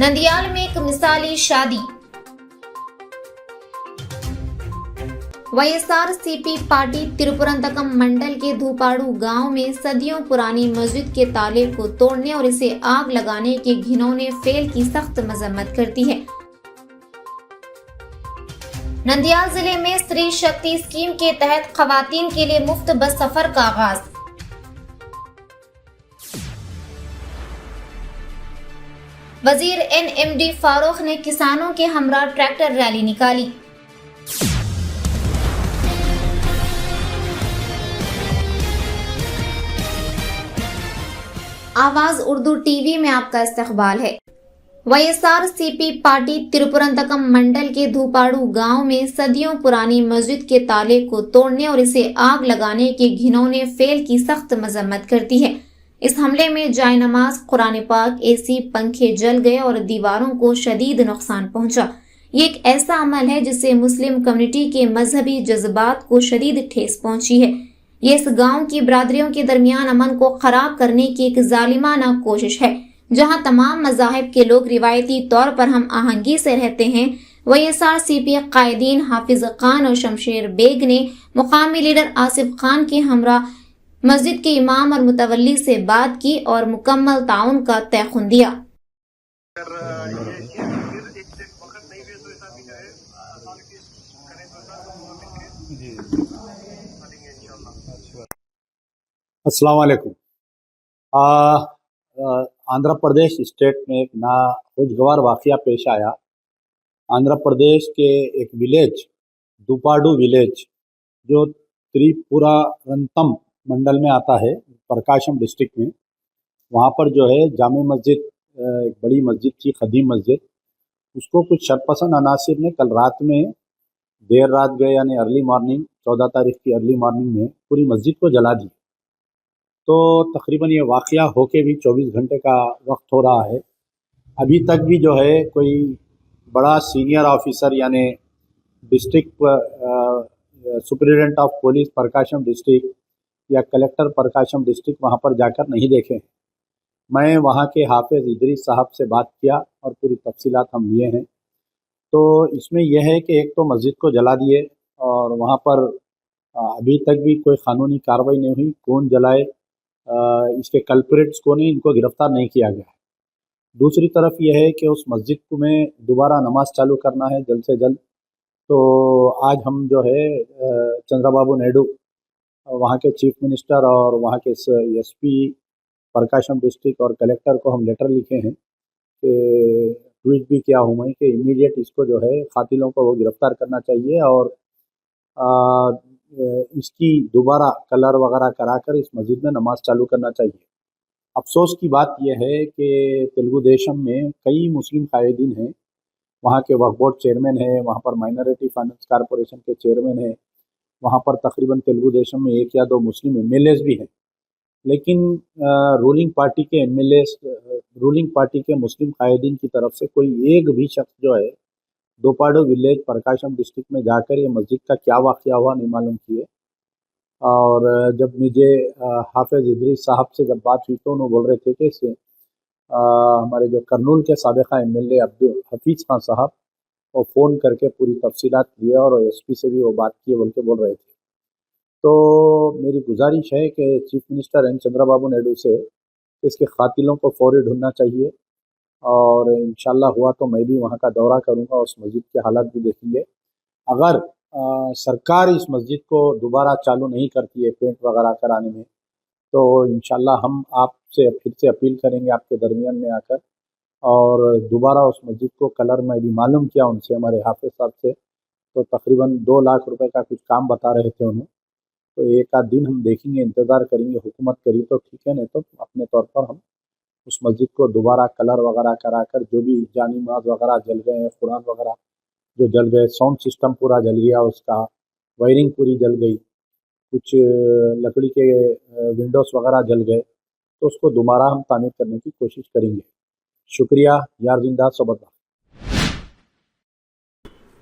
नंदियाल में एक मिसाली शादी। YSRCP पार्टी तिरुपरंतकम मंडल के धूपाड़ू गांव में सदियों पुरानी मस्जिद के ताले को तोड़ने और इसे आग लगाने के घिनौने फेल की सख्त मजम्मत करती है। नंदियाल जिले में स्त्री शक्ति स्कीम के तहत खवातीन के लिए मुफ्त बस सफर का आगाज। वजीर NMD फारूक ने किसानों के हमरा ट्रैक्टर रैली निकाली। आवाज उर्दू टीवी में आपका इस्तकबाल है। YSRCP पार्टी तिरुपरंतकम मंडल के धूपाड़ू गांव में सदियों पुरानी मस्जिद के ताले को तोड़ने और इसे आग लगाने के घिनौने फेल की सख्त मजम्मत करती है। इस हमले में जाय नमाज, कुरान पाक, AC, पंखे जल गए और दीवारों को शदीद नुकसान पहुंचा। ये एक ऐसा अमल है जिससे मुस्लिम कम्युनिटी के मजहबी जज्बात को शदीद ठेस पहुंची है। ये इस गांव की बरादरियों के दरमियान अमन को खराब करने की एक जालिमाना कोशिश है। जहां तमाम मज़ाहिब के लोग रिवायती तौर पर हम आहंगी से रहते हैं, YSRCP कायदीन हाफिज खान और शमशेर बेग ने मुकामी लीडर आसिफ खान के हमरा मस्जिद के इमाम और मुतवल्ली से बात की और मुकम्मल ताउन का तयखुन दिया। अस्सलाम वालेकुम। आंध्र प्रदेश स्टेट में एक नाखुशगवार वाक़या पेश आया। आंध्र प्रदेश के एक विलेज दुपाडू विलेज जो त्रिपुरारंतम मंडल में आता है, प्रकाशम डिस्ट्रिक्ट में, वहाँ पर जो है जामे मस्जिद, एक बड़ी मस्जिद थी, कदीम मस्जिद, उसको कुछ शरपसंद अनासिर ने कल रात में देर रात गए यानी अर्ली मॉर्निंग 14 तारीख की अर्ली मॉर्निंग में पूरी मस्जिद को जला दी। तो तकरीबन ये वाक़या होके भी 24 घंटे का वक्त हो रहा है। अभी तक भी जो है कोई बड़ा सीनियर ऑफिसर यानी district superintendent of police Prakasam district या कलेक्टर प्रकाशम डिस्ट्रिक्ट वहाँ पर जाकर नहीं देखे। मैं वहाँ के हाफिज इदरीस साहब से बात किया और पूरी तफसीलात हम लिए हैं। तो इसमें यह है कि एक तो मस्जिद को जला दिए और वहाँ पर अभी तक भी कोई कानूनी कार्रवाई नहीं हुई। कौन जलाए, इसके कल्प्रिट्स को नहीं, इनको गिरफ्तार नहीं किया गया। दूसरी तरफ यह है कि उस मस्जिद में दोबारा नमाज चालू करना है जल्द से जल्द। तो आज हम जो है चंद्रबाबू नायडू, वहाँ के चीफ मिनिस्टर और वहाँ के SP प्रकाशम डिस्ट्रिक्ट और कलेक्टर को हम लेटर लिखे हैं कि ट्वीट भी किया हूँ मैं कि इमीडिएट इसको जो है कातिलों को वो गिरफ्तार करना चाहिए और इसकी दोबारा कलर वगैरह कराकर इस मस्जिद में नमाज चालू करना चाहिए। अफसोस की बात यह है कि तेलुगु देशम में कई मुस्लिम कायदीन हैं, वहाँ के वक्फ बोर्ड चेयरमैन है, वहाँ पर माइनॉरिटी फाइनेंस कॉरपोरेशन के चेयरमैन है, वहाँ पर तकरीबन तेलुगु देशम में 1 या 2 मुस्लिम MLAs भी हैं। लेकिन रूलिंग पार्टी के मुस्लिम कायदीन की तरफ से कोई एक भी शख्स जो है दोपाडू विलेज प्रकाशम डिस्ट्रिक्ट में जाकर ये मस्जिद का क्या वाक़या हुआ नहीं मालूम किए। और जब मुझे हाफिज इदरीस साहब से जब बात हुई तो उन्होंने बोल रहे थे कि हमारे जो करनूल के साबिक़ा MLA अब्दुल हफीज़ खान साहब वो फ़ोन करके पूरी तफसीलात लिए और SP से भी वो बात किए बोल के बोल रहे थे। तो मेरी गुजारिश है कि chief minister N Chandrababu Naidu से इसके कातिलों को फौरी ढूंढना चाहिए और इंशाल्लाह हुआ तो मैं भी वहाँ का दौरा करूँगा, उस मस्जिद के हालात भी देखेंगे। अगर सरकार इस मस्जिद को दोबारा चालू नहीं करती है पेंट वगैरह कराने में, तो इंशाल्लाह हम आपसे फिर से अपील करेंगे आपके दरमियान में आकर और दोबारा उस मस्जिद को कलर में भी मालूम किया उनसे, हमारे हाफिज साहब से, तो तकरीबन 2 लाख रुपए का कुछ काम बता रहे थे उन्हें। तो एक आध दिन हम देखेंगे, इंतज़ार करेंगे, हुकूमत करी तो ठीक है, नहीं तो अपने तौर पर हम उस मस्जिद को दोबारा कलर वगैरह कराकर जो भी जानी नमाज वगैरह जल गए हैं, कुरान वगैरह जो जल गए, साउंड सिस्टम पूरा जल गया, उसका वायरिंग पूरी जल गई, कुछ लकड़ी के विंडोज़ वगैरह जल गए, तो उसको दोबारा हम तामीर करने की कोशिश करेंगे। शुक्रिया। यार जिंदा सोबत।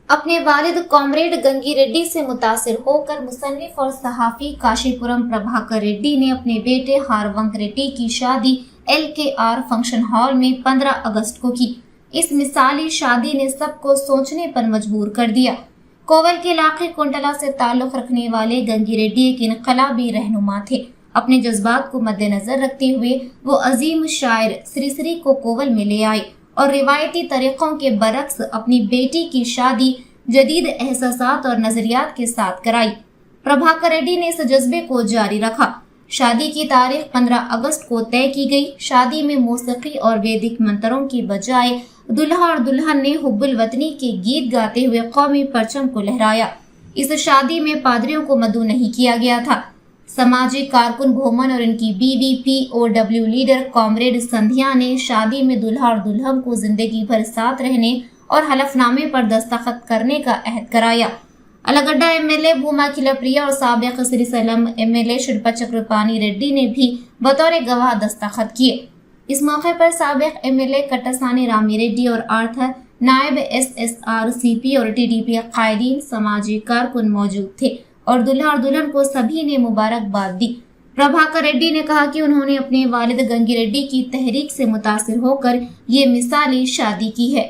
अपने वालिद कॉमरेड गंगी रेड्डी से मुतासिर होकर मुसन्निफ और सहाफ़ी काशीपुरम प्रभाकर रेड्डी ने अपने बेटे हारवंक रेड्डी की शादी LKR फंक्शन हॉल में 15 अगस्त को की। इस मिसाली शादी ने सबको सोचने पर मजबूर कर दिया। कोवल के इलाके कुंटला से ताल्लुक रखने वाले गंगी रेड्डी एक इनकलाबी रहनुमा थे। अपने जज्बात को मद्देनजर रखते हुए वो अजीम शायर श्रीश्री को कोवल में ले आए और रिवायती तरीकों के बरक्स अपनी बेटी की शादी जदीद एहसासात और नजरियात के साथ कराई। प्रभाकर रेड्डी ने इस जज्बे को जारी रखा। शादी की तारीख 15 अगस्त को तय की गई। शादी में मौसीकी और वैदिक मंत्रों की बजाय दुल्हा और दुल्हन ने हुब्बुल वतनी के गीत गाते हुए कौमी परचम को लहराया। इस शादी में पादरियों को मदऊ नहीं किया गया था। सामाजिक कारकुन भोमन और इनकी बीवी POW लीडर कॉमरेड संध्या ने शादी में दुल्हा और दुल्हन को जिंदगी भर साथ रहने और हलफनामे पर दस्तखत करने का अहद कराया। अलगड्डा MLA भूमा खिलप्रिया और साबिक श्रीसैलम MLA शिल्पा चक्रपाणी रेड्डी ने भी बतौर गवाह दस्तखत किए। इस मौके पर साबिक MLA कट्टासानी रामी रेड्डी और आर्थर नायब SSR CP और TDP कायदीन सामाजिक कारकुन मौजूद थे और दुल्हा और दुल्हन को सभी ने मुबारकबाद दी। प्रभाकर रेड्डी ने कहा कि उन्होंने अपने वालिद गंगी रेड्डी की तहरीक से मुतासिर होकर ये मिसाली शादी की है।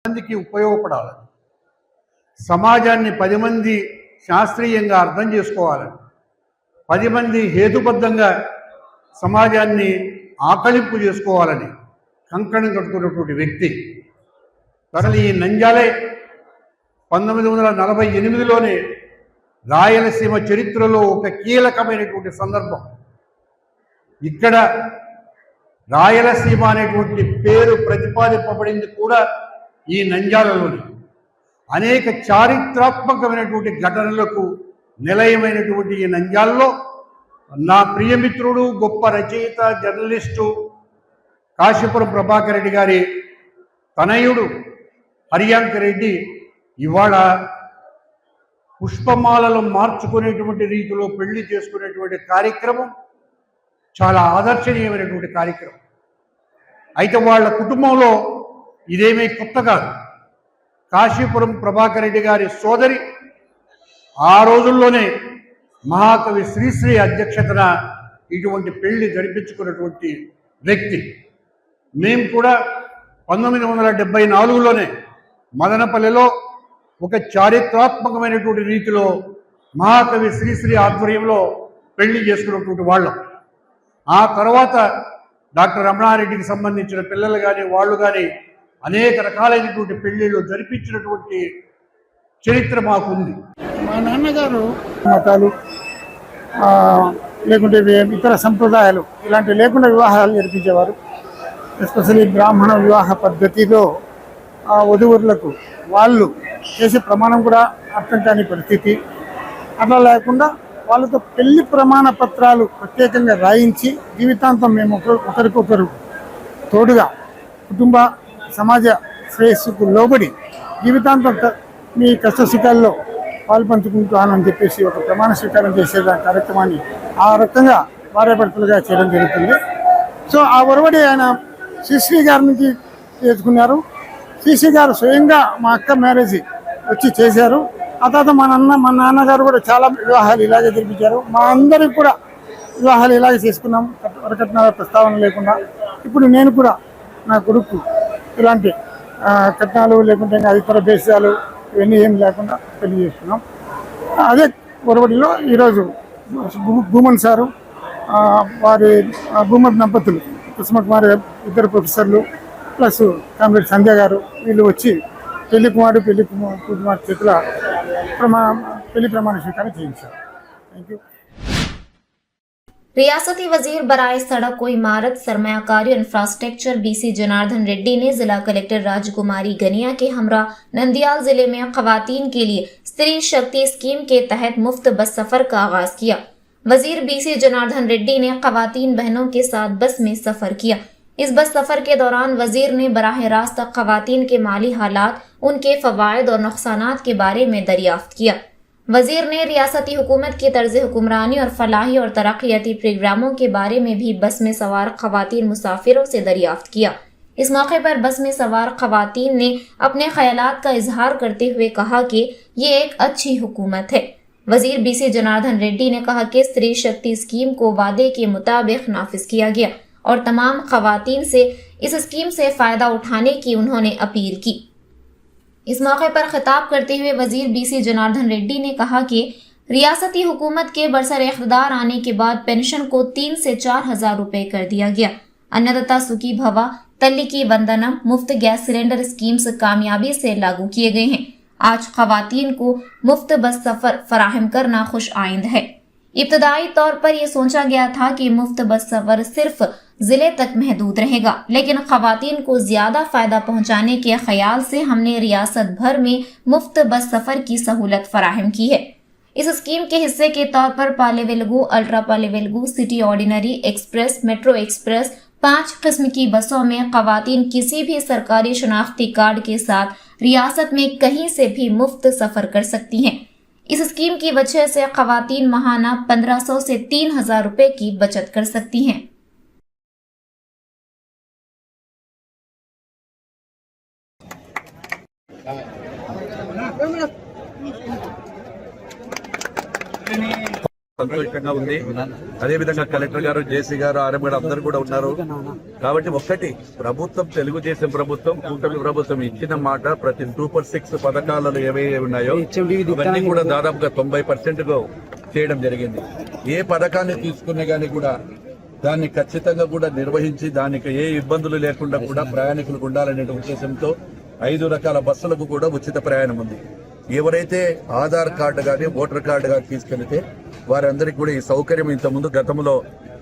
మందికి ఉపయోగపడాలి, సమాజాన్ని 10 మంది శాస్త్రీయంగా అర్థం చేసుకోవాలని, 10 మంది హేతుబద్ధంగా సమాజాన్ని ఆకలింపు చేసుకోవాలని కంకణం కట్టుకున్నటువంటి వ్యక్తి. అసలు ఈ నంజాలే 1948లోనే రాయలసీమ చరిత్రలో ఒక కీలకమైనటువంటి సందర్భం. ఇక్కడ రాయలసీమ అనేటువంటి పేరు ప్రతిపాదింపబడింది కూడా ఈ నంజాలలోని. అనేక చారిత్రాత్మకమైనటువంటి ఘటనలకు నిలయమైనటువంటి ఈ నంజాల్లో నా ప్రియమిత్రుడు గొప్ప రచయిత జర్నలిస్టు కాశీపురం ప్రభాకర్ రెడ్డి గారి తనయుడు హరియాంక రెడ్డి ఇవాళ పుష్పమాలలో మార్చుకునేటువంటి రీతిలో పెళ్లి చేసుకునేటువంటి కార్యక్రమం చాలా ఆదర్శనీయమైనటువంటి కార్యక్రమం. అయితే వాళ్ళ కుటుంబంలో ఇదేమీ కొత్త కాదు. కాశీపురం ప్రభాకర్ రెడ్డి గారి సోదరి ఆ రోజుల్లోనే మహాకవి శ్రీశ్రీ అధ్యక్షతన ఇటువంటి పెళ్లి జరిపించుకున్నటువంటి వ్యక్తి. మేము కూడా 1974లోనే మదనపల్లిలో ఒక చారిత్రాత్మకమైనటువంటి రీతిలో మహాకవి శ్రీశ్రీ ఆధ్వర్యంలో పెళ్లి చేసుకున్నటువంటి వాళ్ళం. ఆ తర్వాత డాక్టర్ రమణారెడ్డికి సంబంధించిన పిల్లలు కానీ వాళ్ళు కానీ అనేక రకాలైనటువంటి పెళ్లిళ్ళు జరిపించినటువంటి చరిత్ర మాకుంది. మా నాన్నగారు మతాలు లేకుంటే ఇతర సంప్రదాయాలు ఇలాంటివి లేకుండా వివాహాలు జరిపించేవారు. ఎస్పెషల్లీ బ్రాహ్మణ వివాహ పద్ధతిలో వధువులకు వాళ్ళు చేసే ప్రమాణం కూడా అర్థం కాని పరిస్థితి. అట్లా లేకుండా వాళ్ళతో పెళ్లి ప్రమాణ పత్రాలు ప్రత్యేకంగా రాయించి జీవితాంతం మేము ఒకరికొకరు తోడుగా కుటుంబ సమాజ శ్రేయస్సుకు లోబడి జీవితాంతం మీ కష్ట సుఖాల్లో పాల్పంచుకుంటానని చెప్పేసి ఒక ప్రమాణ స్వీకారం చేసే కార్యక్రమాన్ని ఆ రకంగా భార్యాభర్తలుగా చేయడం జరుగుతుంది. సో ఆ ఒరవడి ఆయన శ్రీశ్రీ గారి నుంచి చేసుకున్నారు. శ్రీశ్రీ గారు స్వయంగా మా అక్క మ్యారేజ్ వచ్చి చేశారు. ఆ తర్వాత మా నాన్నగారు కూడా చాలా వివాహాలు ఇలాగే జరిపించారు. మా అందరికి కూడా వివాహాలు ఇలాగే చేసుకున్నాం, వరకట్నాల ప్రస్తావన లేకుండా. ఇప్పుడు నేను కూడా నా కొడుకు ఇలాంటి కట్నాలు లేకుంటే ఇతర దేశాలు ఇవన్నీ ఏం లేకుండా పెళ్లి చేసుకున్నాం. అదే ఒరవడిలో ఈరోజు భూమన్ సారు వారి భూమన్ దంపతులు కుసుమకుమారి ఇద్దరు ప్రొఫెసర్లు ప్లస్ కామ్రేడ్ సంధ్య గారు వీళ్ళు వచ్చి పెళ్లి కుమారుడు పెళ్లి కుమార్ చేతుల పెళ్లి ప్రమాణ స్వీకారం చేయించారు. Thank you. रियासती वजीर बराए सड़क व इमारत सरमायाकारी और इंफ्रास्ट्रक्चर BC जनार्दन रेड्डी ने जिला कलेक्टर राजकुमारी गनिया के हमरा नंदियाल जिले में खवातीन के लिए स्त्री शक्ति स्कीम के तहत मुफ्त बस सफर का आगाज किया। वजीर BC जनार्दन रेड्डी ने खवातीन बहनों के साथ बस में सफर किया। इस बस सफर के दौरान वजीर ने बराह रास्त खवातीन के माली हालात, उनके फवायद और नुकसानात के बारे में दरियाफ्त किया। वजीर ने रियासती हुकूमत की तर्ज हुक्मरानी और फलाही और तरक्याती प्रोग्रामों के बारे में भी बस में सवार खवातीन मुसाफिरों से दरियाफ्त किया। इस मौके पर बस में सवार खवातीन ने अपने ख्यालात का इजहार करते हुए कहा कि ये एक अच्छी हुकूमत है। वजीर BC जनार्दन रेड्डी ने कहा कि स्त्री शक्ति स्कीम को वादे के मुताबिक नाफिज किया गया और तमाम खवातीन से इस स्कीम से फायदा उठाने की उन्होंने अपील की। इस मौके पर खिताब करते हुए वजीर BC जनार्दन रेड्डी ने कहा कि रियासती हुकूमत के बरसर इख्तिदार आने के बाद पेंशन को 3 से 4 हजार रुपए कर दिया गया। अन्नदाता सुखी भवा, तल्लिकी वंदनम, मुफ्त गैस सिलेंडर स्कीम्स कामयाबी से लागू किए गए हैं। आज खवातीन को मुफ्त बस सफर फराहम करना खुश आइंद है। इब्तदाई तौर पर यह सोचा गया था कि मुफ्त बस सफर सिर्फ जिले तक महदूद रहेगा, लेकिन खवातीन को ज्यादा फायदा पहुंचाने के ख्याल से हमने रियासत भर में मुफ्त बस सफर की सहूलत फराहम की है। इस स्कीम के हिस्से के तौर पर पाले Velugu, ultra Palle Velugu, city ordinary express, metro express 5 किस्म की बसों में खवातीन किसी भी सरकारी शनाख्ती कार्ड के साथ रियासत में कहीं से भी मुफ्त सफर कर सकती हैं। इस स्कीम की वजह से खवातीन माहाना 1500 से 3000 रुपए की बचत कर सकती हैं। సంతోషంగా ఉంది. అదేవిధంగా కలెక్టర్ గారు, జేసీ గారు, ఆర్ఎం గారు అందరూ కూడా ఉన్నారు. కాబట్టి ఒక్కటి, ప్రభుత్వం తెలుగుదేశం ప్రభుత్వం, కూటమి ప్రభుత్వం ఇచ్చిన మాట ప్రతి సూపర్ 6 పథకాలలో ఏవైతే ఉన్నాయో ఇవన్నీ కూడా దాదాపుగా 90% చేయడం జరిగింది. ఏ పథకాన్ని తీసుకున్నా గానీ కూడా దాన్ని ఖచ్చితంగా కూడా నిర్వహించి దానికి ఏ ఇబ్బందులు లేకుండా కూడా ప్రయాణికులకు ఉండాలనే ఉద్దేశంతో 5 రకాల బస్సులకు కూడా ఉచిత ప్రయాణం ఉంది. ఎవరైతే ఆధార్ కార్డు గానీ ఓటర్ కార్డు గానీ తీసుకెళ్తే వారందరికీ కూడా ఈ సౌకర్యం ఇంతకుముందు గతంలో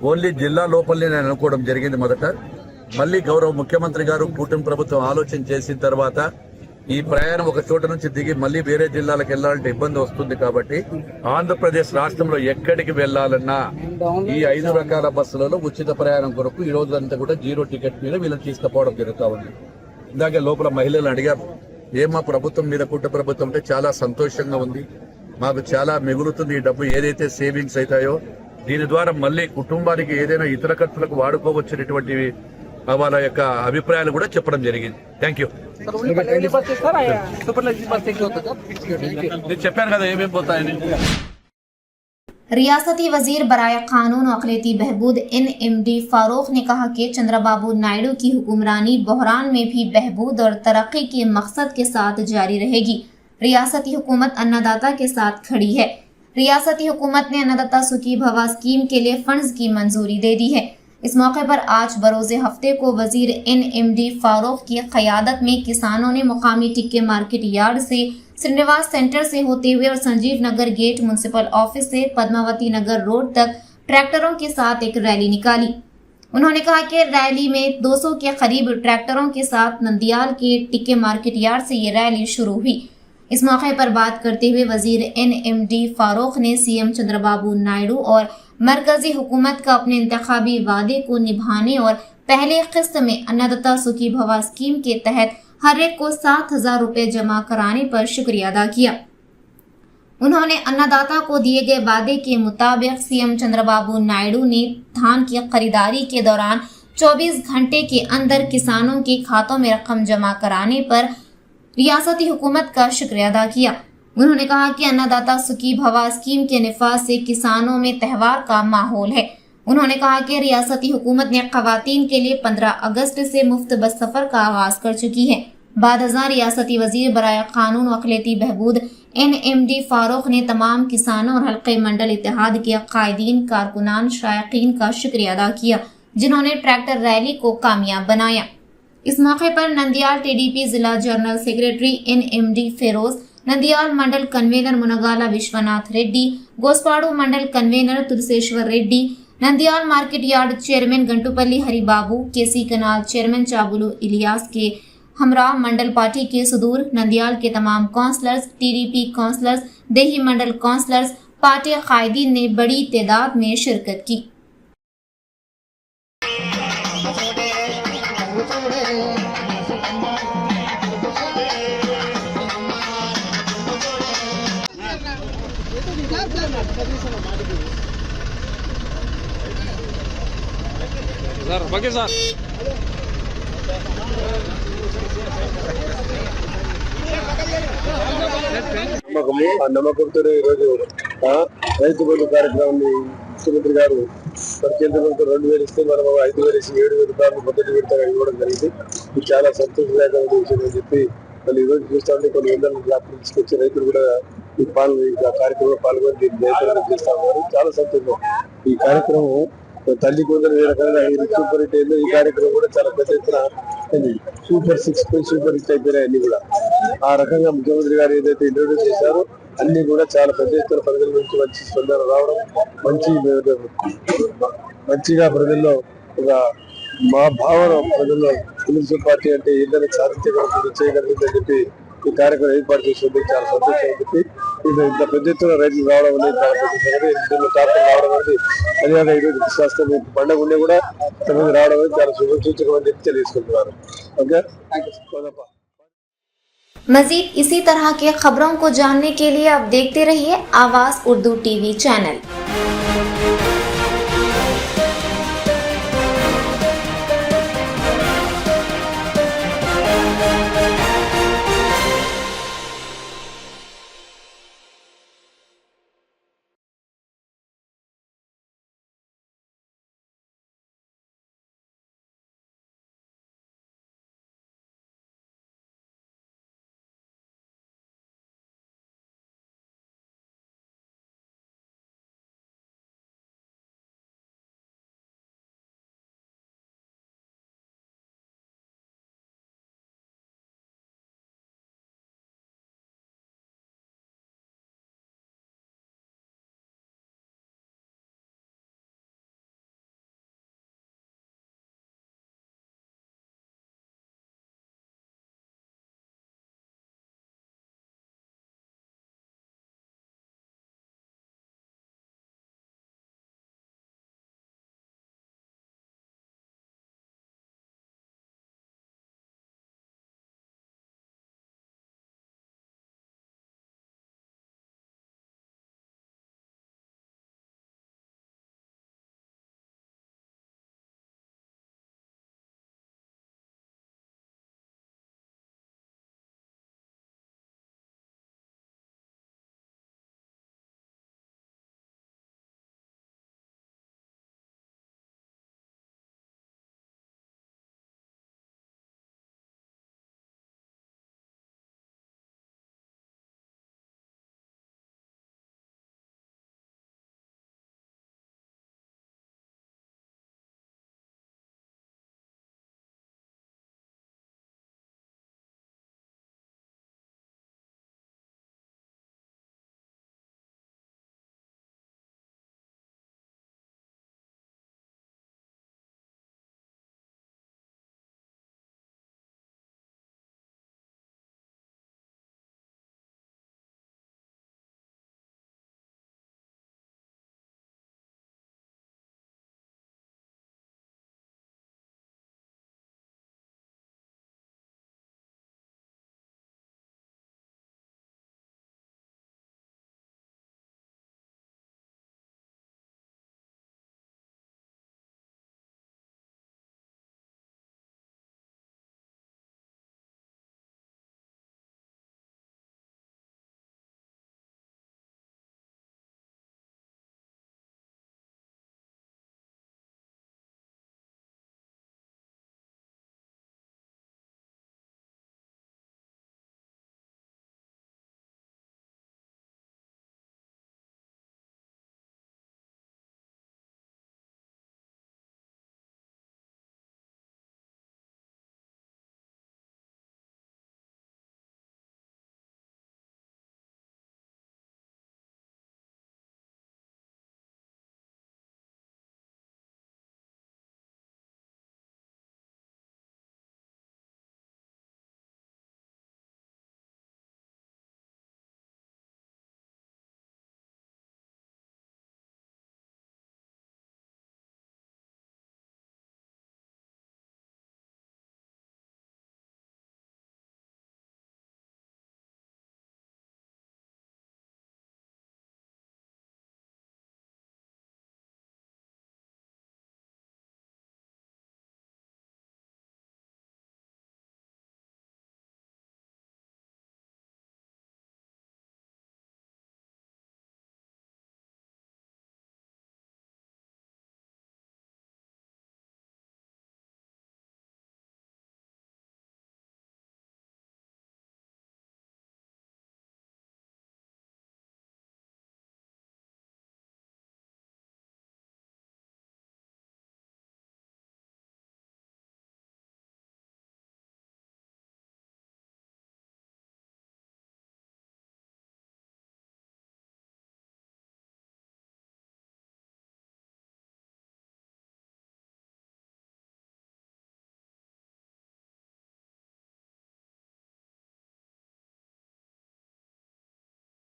ఓన్లీ జిల్లా లోపలనే నేను అనుకోవడం జరిగింది మొదట. మళ్ళీ గౌరవ ముఖ్యమంత్రి గారు, కూటమి ప్రభుత్వం ఆలోచన చేసిన తర్వాత ఈ ప్రయాణం ఒక చోట నుంచి దిగి మళ్ళీ వేరే జిల్లాలకు వెళ్లాలంటే ఇబ్బంది వస్తుంది. కాబట్టి ఆంధ్రప్రదేశ్ రాష్ట్రంలో ఎక్కడికి వెళ్లాలన్నా ఈ 5 రకాల బస్సులలో ఉచిత ప్రయాణం కొరకు ఈ రోజంతా కూడా 0 టికెట్ మీద వీళ్ళని తీసుకుపోవడం జరుగుతా ఉంది. ఇందాక లోపల మహిళలు అడిగారు, ఏమా ప్రభుత్వం మీద, కూటమి ప్రభుత్వం అంటే చాలా సంతోషంగా ఉంది, మాకు చాలా మిగులుతుంది. ఈ డబ్బు ఏదైతే సేవింగ్స్ అవుతాయో దీని ద్వారా మళ్ళీ కుటుంబానికి ఏదైనా ఇతర ఖర్చులకు వాడుకోవచ్చినటువంటి వాళ్ళ యొక్క అభిప్రాయాలు కూడా చెప్పడం జరిగింది. Thank you. నేను చెప్పాను కదా ఏమేమి పోతాయని. रियासती वजीर बराए कानून और अक़लियती बहबूद NMD फारूक ने कहा कि चंद्रबाबू नायडू की हुक्मरानी बहरान में भी बहबूद और तरक्की के मकसद के साथ जारी रहेगी। रियासती हुकूमत अन्नदाता के साथ खड़ी है। रियासती हुकूमत ने अन्नदाता सुखी भवा स्कीम के लिए फंड्स की मंजूरी दे दी है। इस मौके पर आज बरोज़े हफ्ते को वजीर NMD फारूक की क़यादत में किसानों ने मुकामी टिक्के मार्केट यार्ड से श्रीनिवास सेंटर से होते हुए और संजीव नगर गेट म्युनिसिपल ऑफिस से पद्मावती नगर रोड तक ट्रैक्टरों के साथ एक रैली निकाली। उन्होंने कहा कि रैली में 200 के करीब ट्रैक्टरों के साथ नंदियाल के टिक्के मार्केट यार्ड से ये रैली शुरू हुई। इस मौके पर बात करते हुए वजीर NMD फारूक ने CM चंद्रबाबू नायडू और मरकजी हुकूमत का अपने इंतखाबी वादे को निभाने और पहले किस्त में अन्नदाता सुखी भवा स्कीम के तहत हर एक को 7000 रुपए जमा कराने पर शुक्रिया अदा किया। उन्होंने अन्नदाता को दिए गए वादे के मुताबिक CM चंद्रबाबू नायडू ने धान की खरीदारी के दौरान 24 घंटे के अंदर किसानों के खातों में रकम जमा कराने पर रियासती हुकूमत का शुक्रिया अदा किया। उन्होंने कहा कि अन्नदाता सुखी भवा स्कीम के निफाज से किसानों में त्यौहार का माहौल है। उन्होंने कहा कि रियासती हुकूमत ने खवातीन के लिए 15 अगस्त से मुफ्त बस सफर का आगाज कर चुकी है। बाद रियासती वजीर बराए कानून और अक़लियती बहबूद NMD फारूक ने तमाम किसानों और हल्के मंडल इत्तेहाद के कायदीन, कारकुनान, शायकीन का शुक्रिया अदा किया जिन्होंने ट्रैक्टर रैली को कामयाब बनाया। इस मौके पर नंदियाल TDP जिला general secretary NMD Feroz, Nandyal mandal convener Mungala Viswanath Reddy, Gospadu mandal convener Tulaseswar Reddy, Nandyal market yard chairman Gantupalli Haribabu, KC canal chairman Chabulu Ilias के हमरा मंडल पार्टी के सुदूर, नंदियाल के तमाम काउंसलर्स, TDP काउंसलर्स, देही मंडल काउंसलर्स, पार्टी कायदीन ने बड़ी तादाद में शिरकत की। सर ओके सर నమ్మకంతో ఈరోజు రైతు బంధు కార్యక్రమాన్ని ముఖ్యమంత్రి గారు మరి కేంద్ర ప్రభుత్వం 2,000 ఇస్తే మనం 5,000 వేసి 7,000 రూపాయలు మొదటి విడతగా ఇవ్వడం జరిగింది. ఇది చాలా సంతోషదాయకమైన విషయం అని చెప్పి మళ్ళీ ఈరోజు చూస్తా ఉంటే కొన్ని వందల గ్రాఫ్లు తీసుకొచ్చి రైతులు కూడా ఈ కార్యక్రమంలో పాల్గొని దీన్ని జయప్రదం చేస్తా ఉన్నారు. చాలా సంతోషం. ఈ కార్యక్రమం తల్లి కొందరు ఏ రకంగా సూపర్ హిట్ అయిందో ఈ కార్యక్రమం కూడా చాలా పెద్ద ఎత్తున సూపర్ 6 సూపర్ హిట్ అయిపోయినాయి అన్ని కూడా. ఆ రకంగా ముఖ్యమంత్రి గారు ఏదైతే ఇంట్రొడ్యూస్ చేశారో అన్ని కూడా చాలా పెద్ద ఎత్తున ప్రజల నుంచి మంచి స్పందన రావడం, మంచిగా ప్రజల్లో ఒక మా భావన ప్రజల్లో తెలుగుదేశం పార్టీ అంటే ఏదైనా సాధించగలుగుతుంది, చేయగలుగుతుందని చెప్పి ఈ కార్యక్రమం ఏర్పాటు చేసింది. చాలా సంతోషం అని చెప్పి ఇంత పెద్ద ఎత్తున రైతులు రావడం అనేది చాలా పెద్ద సంగతి. టాపిక్ రావడం అనేది అదేవిధంగా ఈరోజు శాస్త్రం పండుగ ఉండే కూడా తమకు రావడం అనేది చాలా శుభసూచకం అని చెప్పి తెలియజేసుకుంటున్నారు. ఓకే, मजीद इसी तरह के खबरों को जानने के लिए आप देखते रहिए आवाज उर्दू टीवी चैनल।